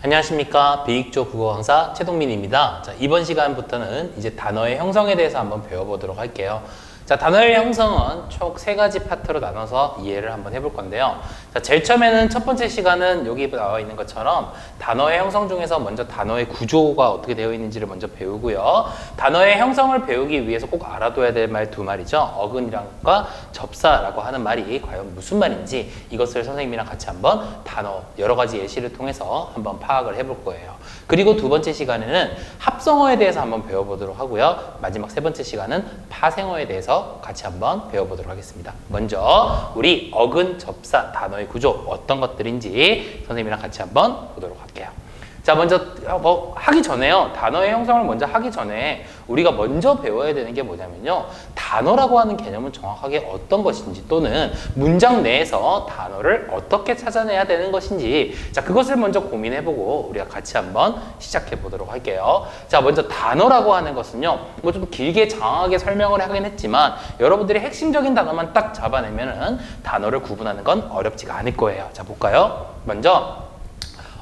안녕하십니까. 비익조 국어 강사 최동민입니다. 자, 이번 시간부터는 이제 단어의 형성에 대해서 한번 배워보도록 할게요. 자, 단어의 형성은 총 3가지 파트로 나눠서 이해를 한번 해볼 건데요. 자, 제일 처음에는 첫 번째 시간은 여기 나와 있는 것처럼 단어의 형성 중에서 먼저 단어의 구조가 어떻게 되어 있는지를 먼저 배우고요. 단어의 형성을 배우기 위해서 꼭 알아둬야 될 말 2마리죠. 어근이랑과 접사라고 하는 말이 과연 무슨 말인지 이것을 선생님이랑 같이 한번 단어 여러 가지 예시를 통해서 한번 파악을 해볼 거예요. 그리고 2번째 시간에는 합성어에 대해서 한번 배워보도록 하고요. 마지막 3번째 시간은 파생어에 대해서 같이 한번 배워보도록 하겠습니다. 먼저 우리 어근, 접사, 단어의 구조 어떤 것들인지 선생님이랑 같이 한번 보도록 할게요. 자, 먼저 하기 전에요. 단어의 형성을 먼저 하기 전에 우리가 먼저 배워야 되는 게 뭐냐면요. 단어라고 하는 개념은 정확하게 어떤 것인지 또는 문장 내에서 단어를 어떻게 찾아내야 되는 것인지 자, 그것을 먼저 고민해보고 우리가 같이 한번 시작해 보도록 할게요. 자, 먼저 단어라고 하는 것은요. 뭐 좀 길게 장황하게 설명을 하긴 했지만 여러분들이 핵심적인 단어만 딱 잡아내면은 단어를 구분하는 건 어렵지가 않을 거예요. 자, 볼까요? 먼저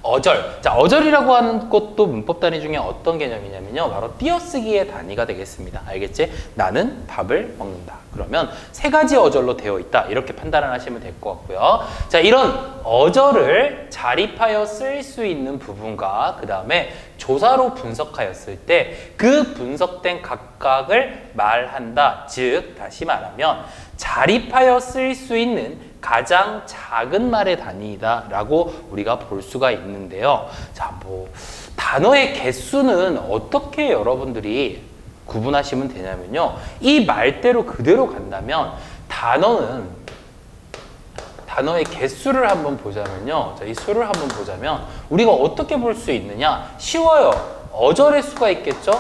어절. 자, 어절이라고 하는 것도 문법 단위 중에 어떤 개념이냐면요. 바로 띄어쓰기의 단위가 되겠습니다. 알겠지? 나는 밥을 먹는다. 그러면 3가지 어절로 되어 있다. 이렇게 판단을 하시면 될 것 같고요. 자, 이런 어절을 자립하여 쓸 수 있는 부분과 그 다음에 조사로 분석하였을 때 그 분석된 각각을 말한다. 즉, 다시 말하면 자립하여 쓸 수 있는 가장 작은 말의 단위이다 라고 우리가 볼 수가 있는데요. 자, 단어의 개수는 어떻게 여러분들이 구분하시면 되냐면요. 이 말대로 그대로 간다면 단어의 개수를 한번 보자면요. 자, 이 수를 한번 보자면 우리가 어떻게 볼 수 있느냐? 쉬워요. 어절의 수가 있겠죠?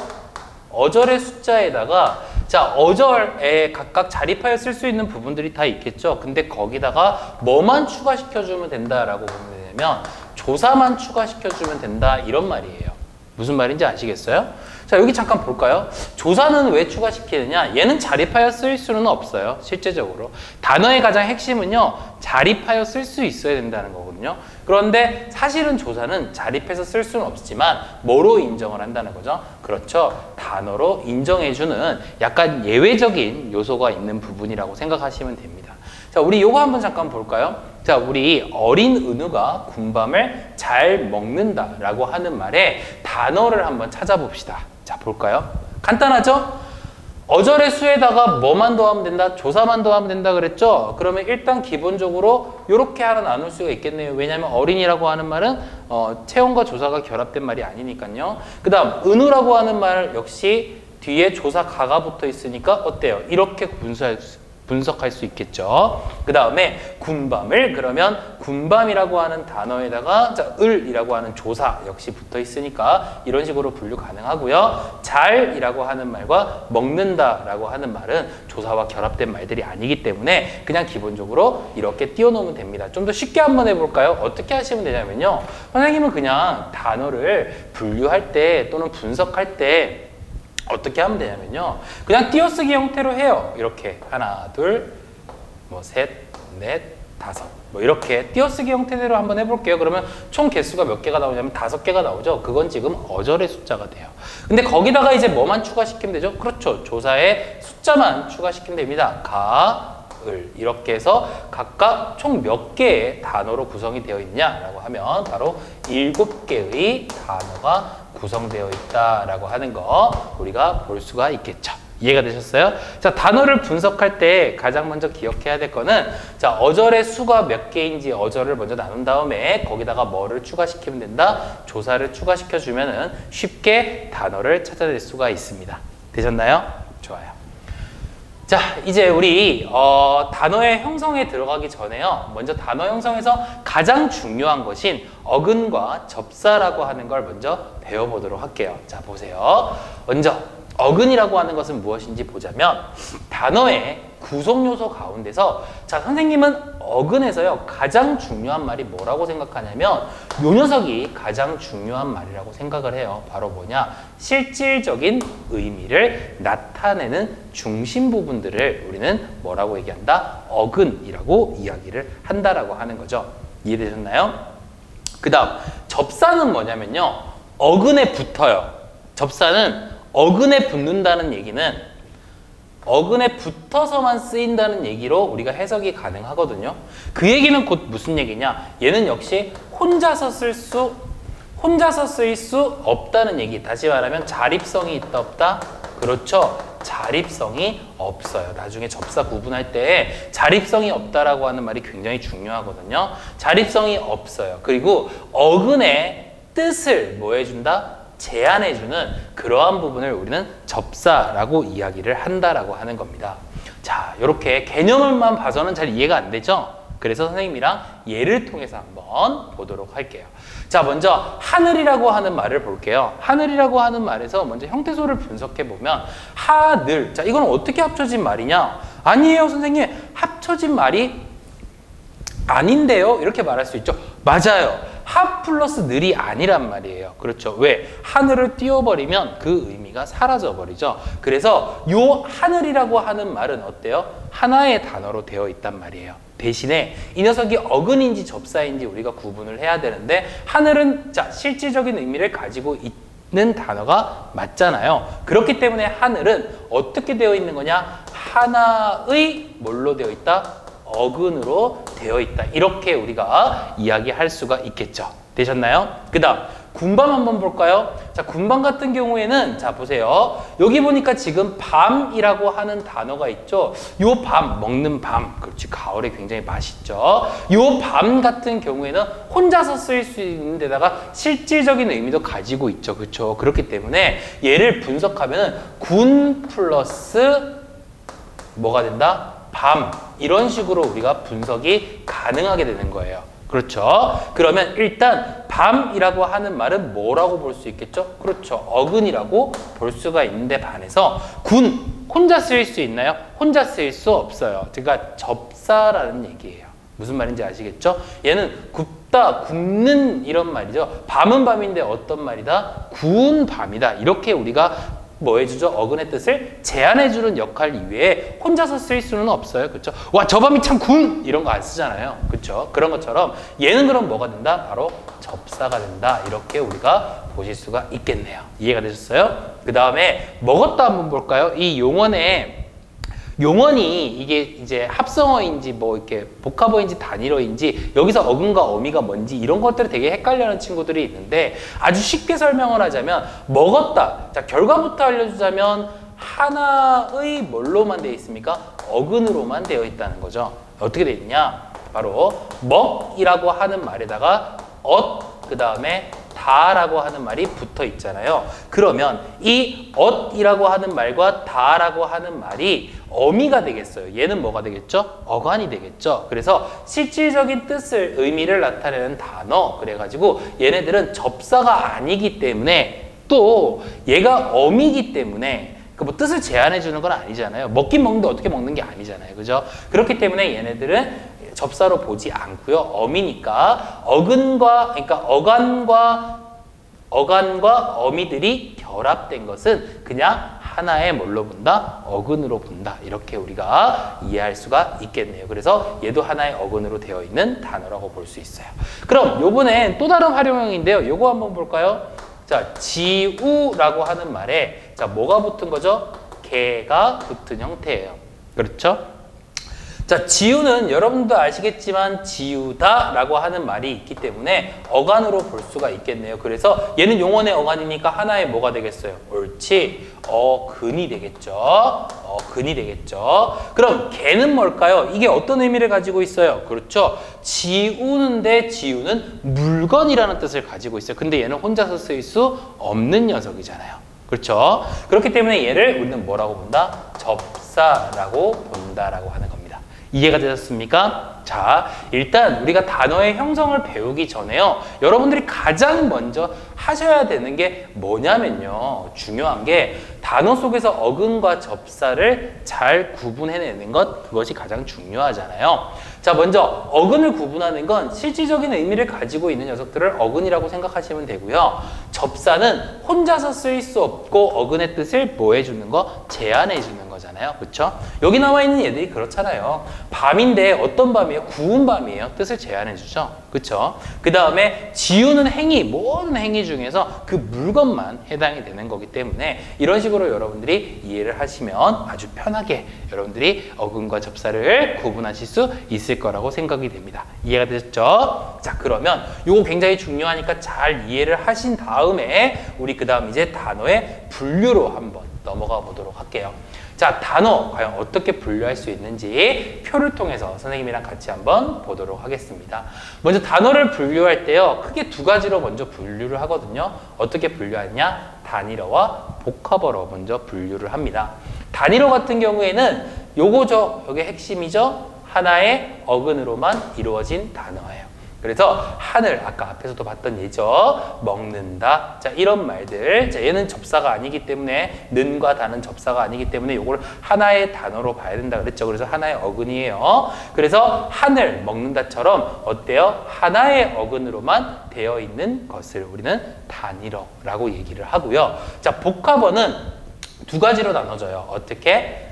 어절의 숫자에다가 자, 어절에 각각 자립하여 쓸 수 있는 부분들이 다 있겠죠. 근데 거기다가 뭐만 추가시켜주면 된다라고 보면 되냐면 조사만 추가시켜주면 된다 이런 말이에요. 무슨 말인지 아시겠어요? 자, 여기 잠깐 볼까요? 조사는 왜 추가시키느냐? 얘는 자립하여 쓸 수는 없어요. 실제적으로. 단어의 가장 핵심은요. 자립하여 쓸 수 있어야 된다는 거거든요. 그런데 사실은 조사는 자립해서 쓸 수는 없지만 뭐로 인정을 한다는 거죠? 그렇죠. 단어로 인정해주는 약간 예외적인 요소가 있는 부분이라고 생각하시면 됩니다. 자, 우리 요거 한번 잠깐 볼까요? 자, 우리 어린 은우가 군밤을 잘 먹는다라고 하는 말에 단어를 한번 찾아봅시다. 자, 볼까요? 간단하죠? 어절의 수에다가 뭐만 더하면 된다? 조사만 더하면 된다 그랬죠? 그러면 일단 기본적으로 이렇게 하나 나눌 수가 있겠네요. 왜냐하면 어린이라고 하는 말은 체온과 조사가 결합된 말이 아니니까요. 그 다음 은우라고 하는 말 역시 뒤에 조사 가가 붙어 있으니까 어때요? 이렇게 분석할 수 있겠죠. 그 다음에 군밤을 그러면 군밤이라고 하는 단어에다가 자, 을이라고 하는 조사 역시 붙어 있으니까 이런 식으로 분류 가능하고요. 잘이라고 하는 말과 먹는다라고 하는 말은 조사와 결합된 말들이 아니기 때문에 그냥 기본적으로 이렇게 띄워놓으면 됩니다. 좀 더 쉽게 한번 해볼까요? 어떻게 하시면 되냐면요. 선생님은 그냥 단어를 분류할 때 또는 분석할 때 어떻게 하면 되냐면요. 그냥 띄어쓰기 형태로 해요. 이렇게 하나, 둘, 셋, 넷, 다섯. 이렇게 띄어쓰기 형태대로 한번 해볼게요. 그러면 총 개수가 몇 개가 나오냐면 5개가 나오죠. 그건 지금 어절의 숫자가 돼요. 근데 거기다가 이제 뭐만 추가시키면 되죠? 그렇죠. 조사의 숫자만 추가시키면 됩니다. 가, 을 이렇게 해서 각각 총 몇 개의 단어로 구성이 되어 있냐라고 하면 바로 7개의 단어가 구성되어 있다라고 하는 거 우리가 볼 수가 있겠죠. 이해가 되셨어요? 자, 단어를 분석할 때 가장 먼저 기억해야 될 거는 자, 어절의 수가 몇 개인지 어절을 먼저 나눈 다음에 거기다가 뭐를 추가시키면 된다? 조사를 추가시켜 주면은 쉽게 단어를 찾아낼 수가 있습니다. 되셨나요? 좋아요. 자, 이제 우리 단어의 형성에 들어가기 전에요. 먼저 단어 형성에서 가장 중요한 것인 어근과 접사라고 하는 걸 먼저 배워보도록 할게요. 자, 보세요. 먼저 어근이라고 하는 것은 무엇인지 보자면 단어의 구성 요소 가운데서 자, 선생님은 어근에서요 가장 중요한 말이 뭐라고 생각하냐면 요 녀석이 가장 중요한 말이라고 생각을 해요. 바로 뭐냐? 실질적인 의미를 나타내는 중심 부분들을 우리는 뭐라고 얘기한다? 어근이라고 이야기를 한다라고 하는 거죠. 이해되셨나요? 그 다음 접사는 뭐냐면요. 어근에 붙어요. 접사는 어근에 붙는다는 얘기는 어근에 붙어서만 쓰인다는 얘기로 우리가 해석이 가능하거든요. 그 얘기는 곧 무슨 얘기냐? 얘는 역시 혼자서 쓰일 수 없다는 얘기. 다시 말하면 자립성이 있다 없다? 그렇죠. 자립성이 없어요. 나중에 접사 구분할 때 자립성이 없다라고 하는 말이 굉장히 중요하거든요. 자립성이 없어요. 그리고 어근의 뜻을 뭐 해준다? 제한해주는 그러한 부분을 우리는 접사라고 이야기를 한다라고 하는 겁니다. 자, 이렇게 개념을만 봐서는 잘 이해가 안 되죠? 그래서 선생님이랑 예를 통해서 한번 보도록 할게요. 자, 먼저 하늘이라고 하는 말을 볼게요. 하늘이라고 하는 말에서 먼저 형태소를 분석해 보면 하늘. 자, 이건 어떻게 합쳐진 말이냐? 아니에요, 선생님. 합쳐진 말이 아닌데요? 이렇게 말할 수 있죠. 맞아요. 하 플러스 늘이 아니란 말이에요. 그렇죠. 왜? 하늘을 띄워버리면 그 의미가 사라져버리죠. 그래서 요 하늘이라고 하는 말은 어때요? 하나의 단어로 되어 있단 말이에요. 대신에 이 녀석이 어근인지 접사인지 우리가 구분을 해야 되는데 하늘은 자 실질적인 의미를 가지고 있는 단어가 맞잖아요. 그렇기 때문에 하늘은 어떻게 되어 있는 거냐? 하나의 뭘로 되어 있다? 어근으로 되어 있다. 이렇게 우리가 이야기할 수가 있겠죠. 되셨나요? 그 다음 군밤 한번 볼까요? 자, 군밤 같은 경우에는 자 보세요. 여기 보니까 지금 밤이라고 하는 단어가 있죠. 요 밤, 먹는 밤. 그렇지. 가을에 굉장히 맛있죠. 요 밤 같은 경우에는 혼자서 쓸 수 있는 데다가 실질적인 의미도 가지고 있죠. 그렇죠. 그렇기 때문에 얘를 분석하면 군 플러스 뭐가 된다? 밤. 이런 식으로 우리가 분석이 가능하게 되는 거예요. 그렇죠. 그러면 일단 밤이라고 하는 말은 뭐라고 볼 수 있겠죠? 그렇죠. 어근이라고 볼 수가 있는데 반해서 군, 혼자 쓰일 수 있나요? 혼자 쓰일 수 없어요. 그러니까 접사라는 얘기예요. 무슨 말인지 아시겠죠? 얘는 굽다, 굽는 이런 말이죠. 밤은 밤인데 어떤 말이다? 구운 밤이다. 이렇게 우리가 뭐 해주죠? 어근의 뜻을 제한해주는 역할 이외에 혼자서 쓸 수는 없어요. 그렇죠? 와, 저 밤이 참 군! 이런 거 안 쓰잖아요. 그렇죠? 그런 것처럼 얘는 그럼 뭐가 된다? 바로 접사가 된다. 이렇게 우리가 보실 수가 있겠네요. 이해가 되셨어요? 그 다음에 먹었다 한번 볼까요? 이 용언이 이게 이제 합성어인지 뭐 이렇게 복합어인지 단일어인지 여기서 어근과 어미가 뭔지 이런 것들이 되게 헷갈려하는 친구들이 있는데 아주 쉽게 설명을 하자면 먹었다. 자, 결과부터 알려주자면 하나의 뭘로만 되어 있습니까? 어근으로만 되어 있다는 거죠. 어떻게 되어 있냐? 바로 먹이라고 하는 말에다가 그 다음에 다라고 하는 말이 붙어 있잖아요. 그러면 이 엇이라고 하는 말과 다라고 하는 말이 어미가 되겠어요. 얘는 뭐가 되겠죠? 어간이 되겠죠. 그래서 실질적인 뜻을, 의미를 나타내는 단어. 그래가지고 얘네들은 접사가 아니기 때문에 또 얘가 어미이기 때문에 그 뭐 뜻을 제한해 주는 건 아니잖아요. 먹긴 먹는데 어떻게 먹는 게 아니잖아요. 그죠? 그렇기 때문에 얘네들은 접사로 보지 않고요. 어미니까 그러니까 어간과 어미들이 결합된 것은 그냥 하나의 뭘로 본다? 어근으로 본다. 이렇게 우리가 이해할 수가 있겠네요. 그래서 얘도 하나의 어근으로 되어 있는 단어라고 볼 수 있어요. 그럼 요번엔 또 다른 활용형인데요. 요거 한번 볼까요? 자, 지우라고 하는 말에 자, 뭐가 붙은 거죠? 개가 붙은 형태예요. 그렇죠? 자, 지우는 여러분도 아시겠지만 지우다라고 하는 말이 있기 때문에 어간으로 볼 수가 있겠네요. 그래서 얘는 용언의 어간이니까 하나의 뭐가 되겠어요? 옳지. 어근이 되겠죠. 어근이 되겠죠. 그럼 개는 뭘까요? 이게 어떤 의미를 가지고 있어요? 그렇죠. 지우는데 지우는 물건이라는 뜻을 가지고 있어요. 근데 얘는 혼자서 쓰일 수 없는 녀석이잖아요. 그렇죠. 그렇기 때문에 얘를 우리는 뭐라고 본다? 접사라고 본다라고 하는 겁니다. 이해가 되셨습니까? 자, 일단 우리가 단어의 형성을 배우기 전에요. 여러분들이 가장 먼저 하셔야 되는 게 뭐냐면요. 중요한 게 단어 속에서 어근과 접사를 잘 구분해내는 것, 그것이 가장 중요하잖아요. 자, 먼저 어근을 구분하는 건 실질적인 의미를 가지고 있는 녀석들을 어근이라고 생각하시면 되고요. 접사는 혼자서 쓰일 수 없고 어근의 뜻을 뭐 해주는 거? 제한해주는 거죠. 거잖아요. 그렇죠? 여기 나와 있는 얘들이 그렇잖아요. 밤인데 어떤 밤이에요? 구운 밤이에요. 뜻을 제안해 주죠. 그렇죠? 그 다음에 지우는 행위, 모든 행위 중에서 그 물건만 해당이 되는 거기 때문에 이런 식으로 여러분들이 이해를 하시면 아주 편하게 여러분들이 어근과 접사를 구분하실 수 있을 거라고 생각이 됩니다. 이해가 되셨죠? 자, 그러면 이거 굉장히 중요하니까 잘 이해를 하신 다음에 우리 그 다음 이제 단어의 분류로 한번 넘어가 보도록 할게요. 자, 단어 과연 어떻게 분류할 수 있는지 표를 통해서 선생님이랑 같이 한번 보도록 하겠습니다. 먼저 단어를 분류할 때요, 크게 두 가지로 먼저 분류를 하거든요. 어떻게 분류하냐? 단일어와 복합어로 먼저 분류를 합니다. 단일어 같은 경우에는 요거죠. 요게 핵심이죠. 하나의 어근으로만 이루어진 단어예요. 그래서 하늘, 아까 앞에서도 봤던 예죠. 먹는다. 자, 이런 말들. 자, 얘는 접사가 아니기 때문에 는과 다는 접사가 아니기 때문에 요걸 하나의 단어로 봐야 된다 그랬죠. 그래서 하나의 어근이에요. 그래서 하늘, 먹는다처럼 어때요? 하나의 어근으로만 되어 있는 것을 우리는 단일어라고 얘기를 하고요. 자, 복합어는 두 가지로 나눠져요. 어떻게?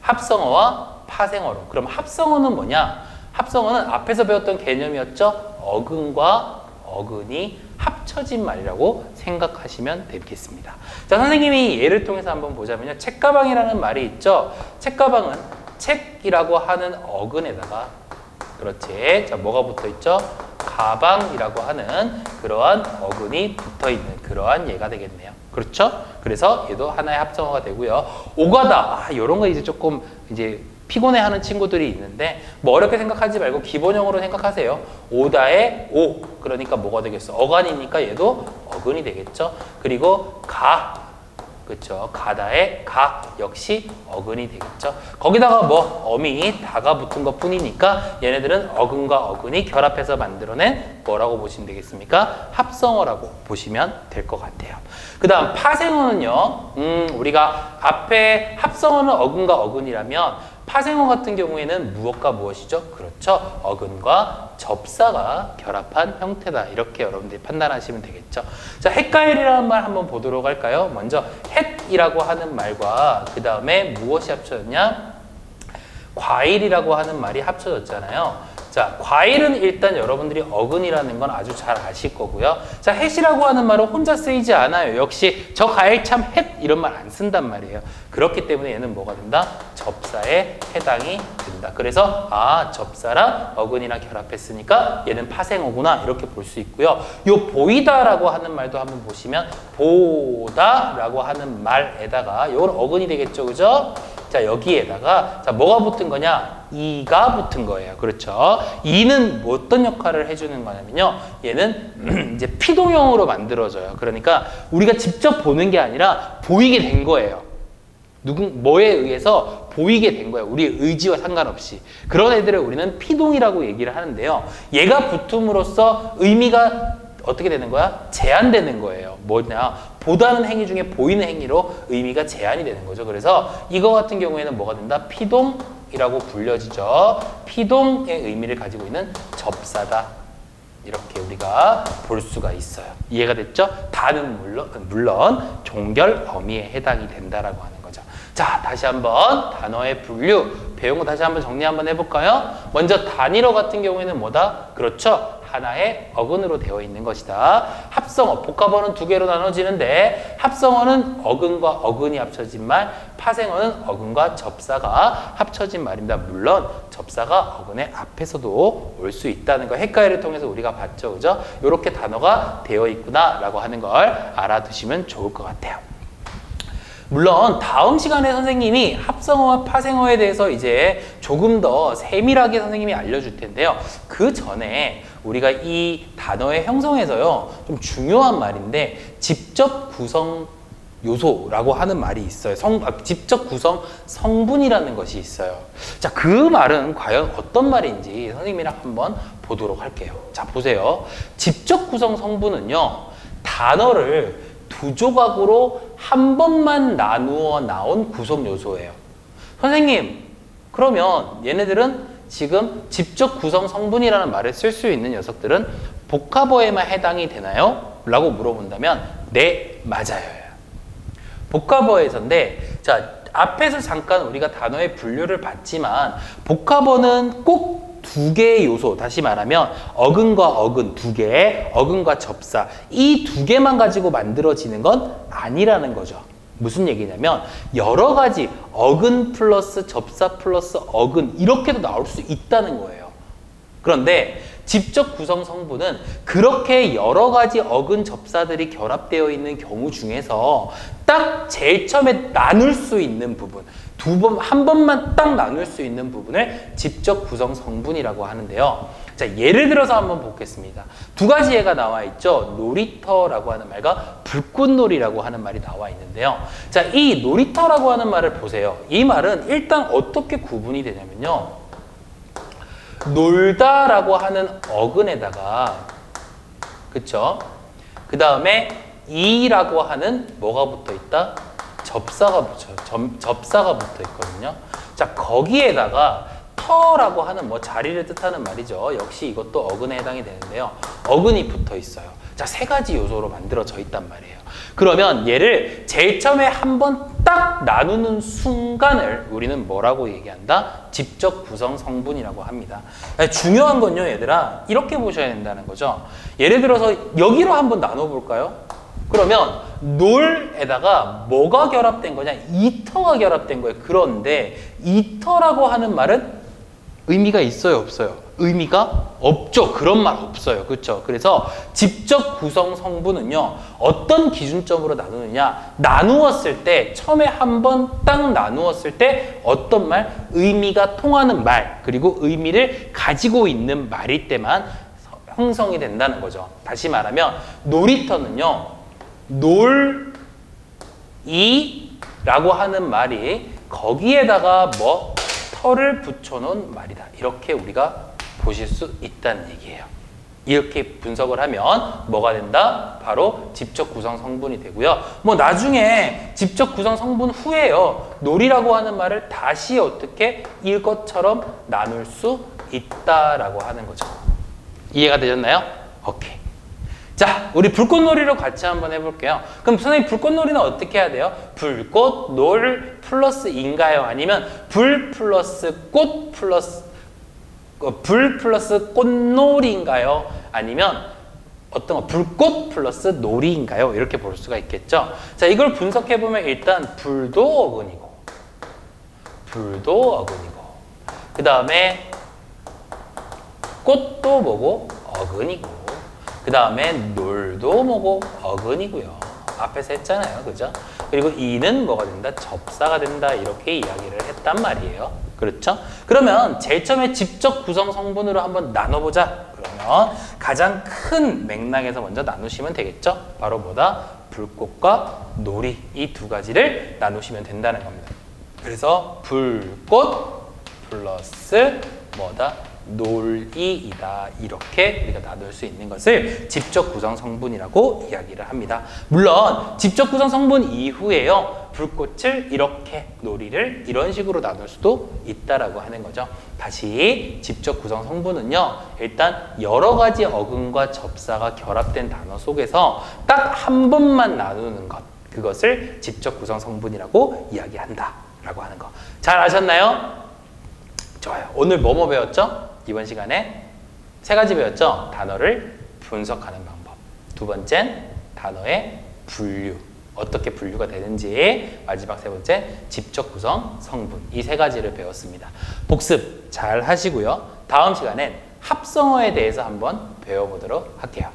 합성어와 파생어로. 그럼 합성어는 뭐냐? 합성어는 앞에서 배웠던 개념이었죠. 어근과 어근이 합쳐진 말이라고 생각하시면 되겠습니다. 자, 선생님이 예를 통해서 한번 보자면요. 책가방이라는 말이 있죠. 책가방은 책이라고 하는 어근에다가, 그렇지. 자, 뭐가 붙어 있죠? 가방이라고 하는 그러한 어근이 붙어 있는 그러한 예가 되겠네요. 그렇죠? 그래서 얘도 하나의 합성어가 되고요. 오가다. 이런 거 이제 조금 이제 피곤해하는 친구들이 있는데 뭐 어렵게 생각하지 말고 기본형으로 생각하세요. 오다의 오, 그러니까 뭐가 되겠어? 어간이니까 얘도 어근이 되겠죠. 그리고 가, 그렇죠. 가다의 가 역시 어근이 되겠죠. 거기다가 뭐 어미 다가 붙은 것 뿐이니까 얘네들은 어근과 어근이 결합해서 만들어낸 뭐라고 보시면 되겠습니까? 합성어라고 보시면 될 것 같아요. 그 다음 파생어는요. 우리가 앞에 합성어는 어근과 어근이라면 파생어 같은 경우에는 무엇과 무엇이죠? 그렇죠. 어근과 접사가 결합한 형태다. 이렇게 여러분들이 판단하시면 되겠죠. 자, 헷갈리라는 말 한번 보도록 할까요? 먼저 헷이라고 하는 말과 그 다음에 무엇이 합쳐졌냐? 과일이라고 하는 말이 합쳐졌잖아요. 자, 과일은 일단 여러분들이 어근이라는 건 아주 잘 아실 거고요. 자, 햇이라고 하는 말은 혼자 쓰이지 않아요. 역시 저 과일 참 햇 이런 말 안 쓴단 말이에요. 그렇기 때문에 얘는 뭐가 된다? 접사에 해당이 된다. 그래서 아, 접사랑 어근이랑 결합했으니까 얘는 파생어구나 이렇게 볼 수 있고요. 요 보이다라고 하는 말도 한번 보시면 보다라고 하는 말에다가 요건 어근이 되겠죠, 그죠? 자, 여기에다가 자, 뭐가 붙은 거냐? 이가 붙은 거예요. 그렇죠? 이는 어떤 역할을 해주는 거냐면요. 얘는 이제 피동형으로 만들어져요. 그러니까 우리가 직접 보는 게 아니라 보이게 된 거예요. 뭐에 의해서 보이게 된 거예요. 우리의 의지와 상관없이. 그런 애들을 우리는 피동이라고 얘기를 하는데요. 얘가 붙음으로써 의미가 어떻게 되는 거야? 제한되는 거예요. 뭐냐? 보다는 행위 중에 보이는 행위로 의미가 제한이 되는 거죠. 그래서 이거 같은 경우에는 뭐가 된다? 피동이라고 불려지죠. 피동의 의미를 가지고 있는 접사다. 이렇게 우리가 볼 수가 있어요. 이해가 됐죠? 다는 물론 종결 어미에 해당이 된다라고 하는 거죠. 자, 다시 한번 단어의 분류 배운 거 다시 한번 정리 한번 해볼까요? 먼저 단일어 같은 경우에는 뭐다? 그렇죠? 하나의 어근으로 되어 있는 것이다. 합성어, 복합어는 두 개로 나눠지는데 합성어는 어근과 어근이 합쳐진 말, 파생어는 어근과 접사가 합쳐진 말입니다. 물론 접사가 어근의 앞에서도 올 수 있다는 거 헷갈리를 통해서 우리가 봤죠. 그죠? 이렇게 단어가 되어 있구나라고 하는 걸 알아두시면 좋을 것 같아요. 물론 다음 시간에 선생님이 합성어와 파생어에 대해서 이제 조금 더 세밀하게 선생님이 알려줄 텐데요. 그 전에 우리가 이 단어의 형성에서요, 좀 중요한 말인데 직접 구성 요소라고 하는 말이 있어요. 직접 구성 성분이라는 것이 있어요. 자, 그 말은 과연 어떤 말인지 선생님이랑 한번 보도록 할게요. 자, 보세요. 직접 구성 성분은요, 단어를 두 조각으로 한 번만 나누어 나온 구성 요소예요. 선생님, 그러면 얘네들은 지금 직접 구성 성분이라는 말을 쓸 수 있는 녀석들은 복합어에만 해당이 되나요? 라고 물어본다면 네, 맞아요. 복합어에서인데, 자, 앞에서 잠깐 우리가 단어의 분류를 봤지만 복합어는 꼭 두 개의 요소, 다시 말하면 어근과 어근 두 개, 어근과 접사 이 두 개만 가지고 만들어지는 건 아니라는 거죠. 무슨 얘기냐면 여러 가지 어근 플러스 접사 플러스 어근 이렇게도 나올 수 있다는 거예요. 그런데 직접 구성 성분은 그렇게 여러 가지 어근 접사들이 결합되어 있는 경우 중에서 딱 제일 처음에 나눌 수 있는 부분, 한 번만 딱 나눌 수 있는 부분을 직접 구성 성분이라고 하는데요. 자, 예를 들어서 한번 보겠습니다. 두 가지 예가 나와 있죠. 놀이터라고 하는 말과 불꽃놀이라고 하는 말이 나와 있는데요. 자, 이 놀이터라고 하는 말을 보세요. 이 말은 일단 어떻게 구분이 되냐면요. 놀다라고 하는 어근에다가, 그쵸? 그 다음에 이라고 하는 뭐가 붙어 있다? 접사가 붙어 있거든요. 자, 거기에다가 터라고 하는 뭐 자리를 뜻하는 말이죠. 역시 이것도 어근에 해당이 되는데요. 어근이 붙어 있어요. 자, 세 가지 요소로 만들어져 있단 말이에요. 그러면 얘를 제일 처음에 한번 딱 나누는 순간을 우리는 뭐라고 얘기한다? 직접 구성 성분이라고 합니다. 중요한 건요, 얘들아, 이렇게 보셔야 된다는 거죠. 예를 들어서 여기로 한번 나눠볼까요? 그러면 놀에다가 뭐가 결합된 거냐? 이터가 결합된 거예요. 그런데 이터라고 하는 말은 의미가 있어요, 없어요? 의미가 없죠. 그런 말 없어요. 그렇죠? 그래서 직접 구성 성분은요. 어떤 기준점으로 나누느냐? 나누었을 때, 처음에 한번 딱 나누었을 때 어떤 말? 의미가 통하는 말, 그리고 의미를 가지고 있는 말일 때만 형성이 된다는 거죠. 다시 말하면 놀이터는요. 놀이라고 하는 말이 거기에다가 뭐 터를 붙여놓은 말이다. 이렇게 우리가 보실 수 있다는 얘기예요. 이렇게 분석을 하면 뭐가 된다? 바로 직접 구성 성분이 되고요. 뭐 나중에 직접 구성 성분 후에요. 놀이라고 하는 말을 다시 어떻게 이것처럼 나눌 수 있다라고 하는 거죠. 이해가 되셨나요? 오케이. 자, 우리 불꽃놀이로 같이 한번 해볼게요. 그럼 선생님 불꽃놀이는 어떻게 해야 돼요? 불꽃, 놀 플러스 인가요? 아니면 불 플러스 꽃 플러스 불 플러스 꽃놀이인가요? 아니면 어떤 거 불꽃 플러스 놀이인가요? 이렇게 볼 수가 있겠죠. 자, 이걸 분석해보면 일단 불도 어근이고 그 다음에 꽃도 뭐고? 어근이고 그 다음에 놀도 뭐고? 어근이고요. 앞에서 했잖아요. 그죠? 그리고 이는 뭐가 된다? 접사가 된다. 이렇게 이야기를 했단 말이에요. 그렇죠? 그러면 제일 처음에 직접 구성 성분으로 한번 나눠보자. 그러면 가장 큰 맥락에서 먼저 나누시면 되겠죠? 바로 뭐다? 불꽃과 놀이 이 두 가지를 나누시면 된다는 겁니다. 그래서 불꽃 플러스 뭐다? 놀이이다. 이렇게 우리가 나눌 수 있는 것을 직접 구성 성분이라고 이야기를 합니다. 물론 직접 구성 성분 이후에요. 불꽃을 이렇게, 놀이를 이런 식으로 나눌 수도 있다라고 하는 거죠. 다시 직접 구성 성분은요. 일단 여러 가지 어근과 접사가 결합된 단어 속에서 딱 한 번만 나누는 것. 그것을 직접 구성 성분이라고 이야기한다. 라고 하는 거. 잘 아셨나요? 좋아요. 오늘 뭐뭐 배웠죠? 이번 시간에 세 가지 배웠죠? 단어를 분석하는 방법. 두 번째는 단어의 분류. 어떻게 분류가 되는지. 마지막 세 번째, 직접 구성 성분. 이 세 가지를 배웠습니다. 복습 잘 하시고요. 다음 시간엔 합성어에 대해서 한번 배워보도록 할게요.